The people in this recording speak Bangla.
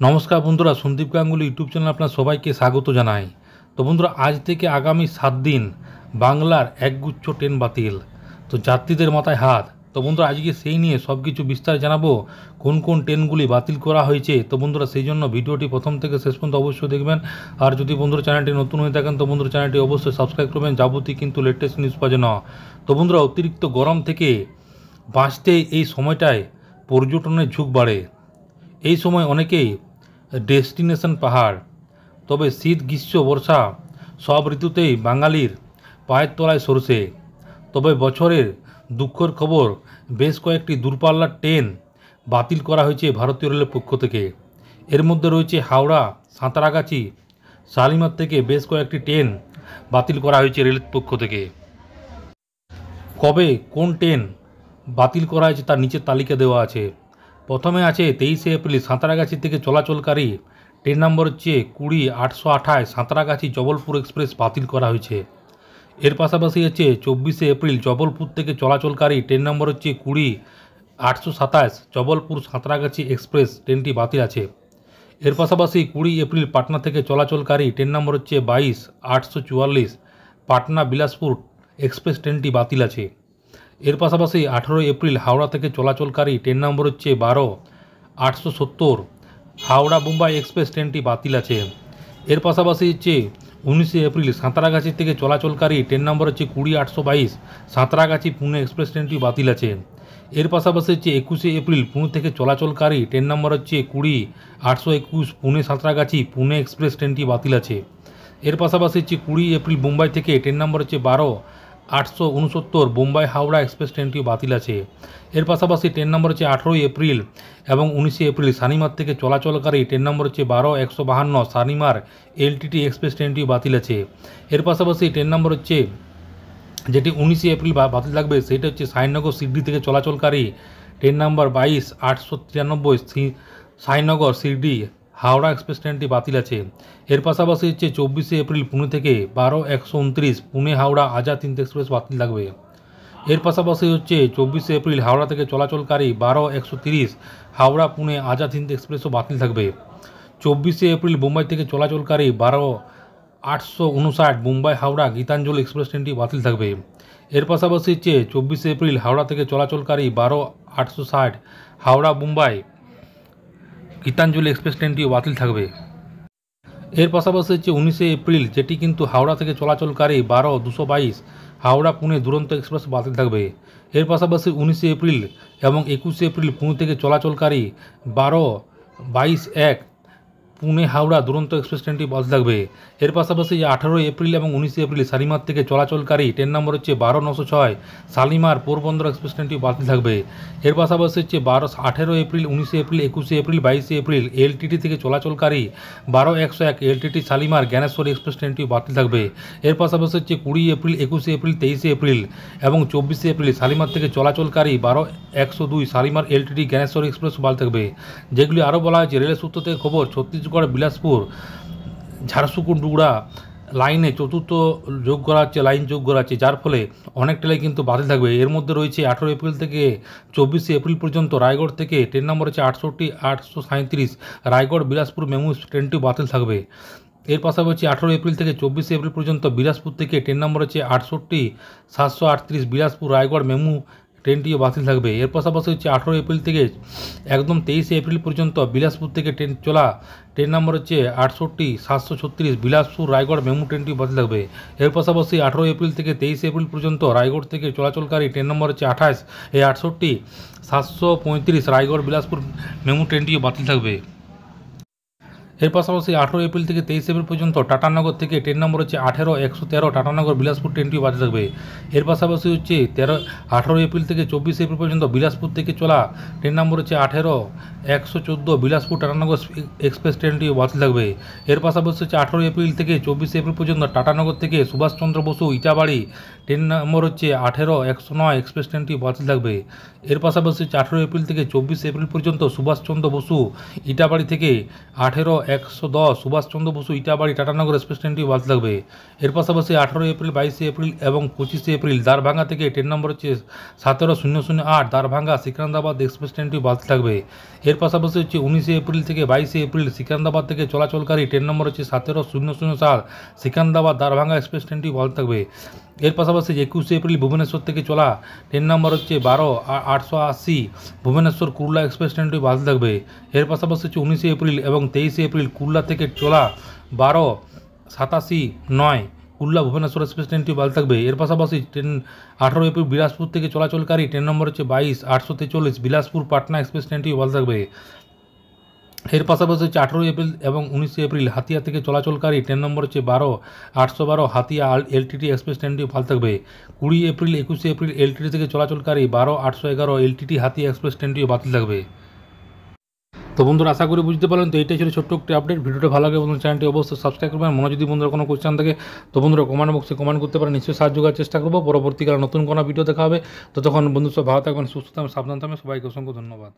নমস্কার বন্ধুরা, সন্দীপ গাঙ্গুলি ইউটিউব চ্যানেল আপনার সবাইকে স্বাগত জানাই। তো বন্ধুরা, আজ থেকে আগামী 7 দিন বাংলার একগুচ্ছ ট্রেন বাতিল, তো যাত্রীদের মাথায় হাত। তো বন্ধুরা, আজকে সেই নিয়ে সব কিছু বিস্তার জানাবো, কোন কোন ট্রেনগুলি বাতিল করা হয়েছে। তো বন্ধুরা, সেই জন্য ভিডিওটি প্রথম থেকে শেষ পর্যন্ত অবশ্যই দেখবেন। আর যদি বন্ধুরা চ্যানেলটি নতুন হয়ে থাকেন তো বন্ধুরা চ্যানেলটি অবশ্যই সাবস্ক্রাইব করবেন, যাবতীয় কিন্তু লেটেস্ট নিউজ পাওয়ার জন্য। তো বন্ধুরা, অতিরিক্ত গরম থেকে বাঁচতে এই সময়টায় পর্যটনের ঝুঁক বাড়ে। এই সময় অনেকেই ডেস্টিনেশন পাহাড়, তবে শীত গ্রীষ্ম বর্ষা সব ঋতুতেই বাঙালির পায়ের তলায় সরষে। তবে বছরের দুঃখের খবর, বেশ কয়েকটি দূরপাল্লার ট্রেন বাতিল করা হয়েছে ভারতীয় রেলের পক্ষ থেকে। এর মধ্যে রয়েছে হাওড়া সাঁতরাগাছি শালিমার থেকে বেশ কয়েকটি ট্রেন বাতিল করা হয়েছে রেলের পক্ষ থেকে। কবে কোন ট্রেন বাতিল করা হয়েছে তার নিচের তালিকা দেওয়া আছে। প্রথমে আছে 23শে এপ্রিল সাঁতরাগাছি থেকে চলাচলকারী ট্রেন নম্বর হচ্ছে 20-828 সাঁতরাগাছি জবলপুর এক্সপ্রেস বাতিল করা হয়েছে। এর পাশাপাশি হচ্ছে 24শে এপ্রিল জবলপুর থেকে চলাচলকারী ট্রেন নম্বর হচ্ছে 20-827 জবলপুর সাঁতরাগাছি এক্সপ্রেস ট্রেনটি বাতিল আছে। এর পাশাপাশি 20 এপ্রিল পাটনা থেকে চলাচলকারী ট্রেন নম্বর হচ্ছে 22-844 পাটনা বিলাসপুর এক্সপ্রেস ট্রেনটি বাতিল আছে। এর পাশাপাশি 18 এপ্রিল হাওড়া থেকে চলাচলকারী ট্রেন নম্বর হচ্ছে 12-870 হাওড়া মুম্বাই এক্সপ্রেস ট্রেনটি বাতিল আছে। এর পাশাপাশি হচ্ছে 19শে এপ্রিল সাঁতরাগাছি থেকে চলাচলকারী ট্রেন নম্বর হচ্ছে 20-822 সাঁতরাগাছি পুনে এক্সপ্রেস ট্রেনটি বাতিল আছে। এর পাশাপাশি হচ্ছে 21শে এপ্রিল পুনে থেকে চলাচলকারী ট্রেন নম্বর হচ্ছে 20-821 পুনে সাঁতরাগাছি পুনে এক্সপ্রেস ট্রেনটি বাতিল আছে। এর পাশাপাশি হচ্ছে 20 এপ্রিল মুম্বাই থেকে ট্রেন নম্বর হচ্ছে 12-869 বোম্বাই হাওড়া এক্সপ্রেস ট্রেনটি বাতিল আছে। এর পাশাপাশি ট্রেন নম্বর হচ্ছে 18 এপ্রিল এবং 19শে এপ্রিল শালিমার থেকে চলাচলকারী ট্রেন নম্বর হচ্ছে 12-152 শালিমার এলটিটি এক্সপ্রেস ট্রেনটি বাতিল আছে। এর পাশাপাশি ট্রেন নম্বর হচ্ছে যেটি 19শে এপ্রিল বাতিল থাকবে সেটা হচ্ছে সাইনগর শিরডি থেকে চলাচলকারী train number 22-893 Sainagar Shirdi Howrah express ট্রেনটি বাতিল আছে। এর পাশাপাশি হচ্ছে 24শে এপ্রিল পুনে থেকে 12-129 পুনে হাওড়া আজাদ হিন্দ এক্সপ্রেস বাতিল থাকবে। এর পাশাপাশি হচ্ছে 24শে এপ্রিল হাওড়া থেকে চলাচলকারী 12-130 হাওড়া পুনে আজাদ হিন্দ এক্সপ্রেসও বাতিল থাকবে। 24শে এপ্রিল মুম্বাই থেকে চলাচলকারী 12-859 মুম্বাই হাওড়া গীতাঞ্জলি এক্সপ্রেস ট্রেনটি বাতিল থাকবে। এর পাশাপাশি হচ্ছে 24শে এপ্রিল হাওড়া থেকে চলাচলকারী 12-860 হাওড়া মুম্বাই গীতাঞ্জলি এক্সপ্রেস ট্রেনটিও বাতিল থাকবে। এর পাশাপাশি হচ্ছে 19শে এপ্রিল যেটি কিন্তু হাওড়া থেকে চলাচলকারী 12-222 হাওড়া পুনে দুরন্ত এক্সপ্রেস বাতিল থাকবে। এর পাশাপাশি 19শে এপ্রিল এবং 21শে এপ্রিল পুনে থেকে চলাচলকারী 12-22-1 পুনে হাওড়া দুরন্ত এক্সপ্রেস ট্রেনটি বাতিল থাকবে। এর পাশাপাশি 18 এপ্রিল এবং 19শে এপ্রিল শালিমার থেকে চলাচলকারী ট্রেন নম্বর হচ্ছে 12-906 শালিমার পোরবন্দর এক্সপ্রেস ট্রেনটি বাতিল থাকবে। এর পাশাপাশি হচ্ছে 18 এপ্রিল 19শে এপ্রিল 21শে এপ্রিল 22শে এপ্রিল এলটিটি থেকে চলাচলকারী 12-101 এলটিটি শালিমার জ্ঞানেশ্বরী এক্সপ্রেস ট্রেনটি বাতিল থাকবে। এর পাশাপাশি হচ্ছে 20 এপ্রিল 21শে এপ্রিল 23শে এপ্রিল এবং 24শে এপ্রিল শালিমার থেকে চলাচলকারী 12-102 শালিমার এলটিটি জ্ঞানেশ্বরী এক্সপ্রেস বাতিল থাকবে। যেগুলি আরও বলা হয়েছে রেলের সূত্র থেকে খবর, ছত্তিশগড় বিলাসপুর ঝাড়সুগুড়া লাইনে চতুর্থ যোগ করা হচ্ছে, লাইন যোগ করা হচ্ছে, যার ফলে অনেক ট্রেন কিন্তু বাতিল থাকবে। এর মধ্যে রয়েছে 18 এপ্রিল থেকে 24শে এপ্রিল পর্যন্ত রায়গড় থেকে ট্রেন নম্বর হচ্ছে 68-837 রায়গড় বিলাসপুর মেমু ট্রেনটি বাতিল থাকবে। এর পাশাপাশি 18 এপ্রিল থেকে 24শে এপ্রিল পর্যন্ত বিলাসপুর থেকে ট্রেন নম্বর হচ্ছে 68-738 বিলাসপুর রায়গড় মেমু ট্রেনটিও বাতিল থাকবে। এর পাশাপাশি হচ্ছে 18 এপ্রিল থেকে একদম 23শে এপ্রিল পর্যন্ত বিলাসপুর থেকে ট্রেন চলা ট্রেন নম্বর হচ্ছে 68-736 বিলাসপুর রায়গড় মেমু ট্রেনটি বাতিল থাকবে। এর পাশাপাশি 18 এপ্রিল থেকে 23শে এপ্রিল পর্যন্ত রায়গড় থেকে চলাচলকারী ট্রেন নম্বর হচ্ছে 68-735 রায়গড় বিলাসপুর মেমু ট্রেনটিও বাতিল থাকবে। এর পাশাপাশি 18 এপ্রিল থেকে 23 এপ্রিল পর্যন্ত টাটানগর থেকে ট্রেন নম্বর হচ্ছে 18-113 টাটানগর বিলাসপুর ট্রেনটিও বাতিল থাকবে। এর পাশাপাশি হচ্ছে 18 এপ্রিল থেকে 24 এপ্রিল পর্যন্ত বিলাসপুর থেকে চলা ট্রেন নম্বর হচ্ছে 18-114 বিলাসপুর টাটানগর এক্সপ্রেস ট্রেনটিও বাতিল থাকবে। এর পাশাপাশি হচ্ছে 18 এপ্রিল থেকে 24 এপ্রিল পর্যন্ত টাটানগর থেকে সুভাষচন্দ্র বসু ইটাবাড়ি ট্রেন নম্বর হচ্ছে 18-109 এক্সপ্রেস ট্রেনটি বাতিল থাকবে। এর পাশাপাশি হচ্ছে 18 এপ্রিল থেকে 24 এপ্রিল পর্যন্ত সুভাষচন্দ্র বসু ইটাবাড়ি থেকে 18 110 সুভাষচন্দ্র বসু ইটাবাড়ি টাটানগর এক্সপ্রেস ট্রেনটি বাতিল থাকবে। এর পাশাপাশি 18 এপ্রিল, 22 এপ্রিল এবং 25 এপ্রিল দারভাঙ্গা থেকে ট্রেন নম্বর হচ্ছে 17008 দারভাঙ্গা সিকান্দ্রাবাদ এক্সপ্রেস ট্রেনটি বাতিল থাকবে। এর পাশাপাশি হচ্ছে 19 এপ্রিল থেকে 22 এপ্রিল সিকান্দ্রাবাদ থেকে চলাচলকারী ট্রেন নম্বর হচ্ছে 17007 সিকান্দ্রাবাদ দারভাঙ্গা এক্সপ্রেস ট্রেনটি বাতিল থাকবে। এর পাশাপাশি 21 এপ্রিল ভুবনেশ্বর থেকে চলা ট্রেন নম্বর হচ্ছে 12880 ভুবনেশ্বর কুর্লা এক্সপ্রেস ট্রেনটি বাতিল থাকবে। এর পাশাপাশি হচ্ছে 19 এপ্রিল এবং 23 এপ্রিল কুর্লা থেকে চলা 12789 কুর্লা ভুবনেশ্বর এক্সপ্রেস ট্রেনটি বাতিল থাকবে। এর পাশাপাশি ট্রেন 18 এপ্রিল বিলাসপুর থেকে চলাচলকারী ট্রেন নম্বর হচ্ছে 22843 বিলাসপুর পাটনা এক্সপ্রেস ট্রেনটি বাতিল থাকবে। এর পাশাপাশি হচ্ছে 18 এপ্রিল এবং 19 এপ্রিল হাতিয়া থেকে চলাচলকারী ট্রেন নম্বর হচ্ছে 12812 হাতিয়া এলটিটি এক্সপ্রেস ট্রেনটি বাতিল থাকবে। 20 এপ্রিল 21 এপ্রিল এলটিটি থেকে চলাচলকারী 12811 এলটিটি হাতিয়া এক্সপ্রেস ট্রেনটিও বাতিল থাকবে। তো বন্ধুরা আশা করি বুঝতে পারলেন। তো এইটাই ছিল ছোট্ট একটি আপডেট। ভিডিওটা ভালো লাগে বন্ধুরা চ্যানেলটি অবশ্যই সাবস্ক্রাইব করবেন। মনে যদি বন্ধুরা কোনো কোয়েশ্চেন থাকে তো বন্ধুরা কমেন্ট বক্সে কমেন্ট করতে পারেন, নিশ্চয়ই সাহায্য করার চেষ্টা করবো। পরবর্তীকালে নতুন কোনো ভিডিও দেখা হবে। তো তখন বন্ধু সব ভালো থাকবেন, সুস্থ থাকবেন, সাবধান থাকবেন। সবাইকে অসংখ্য ধন্যবাদ।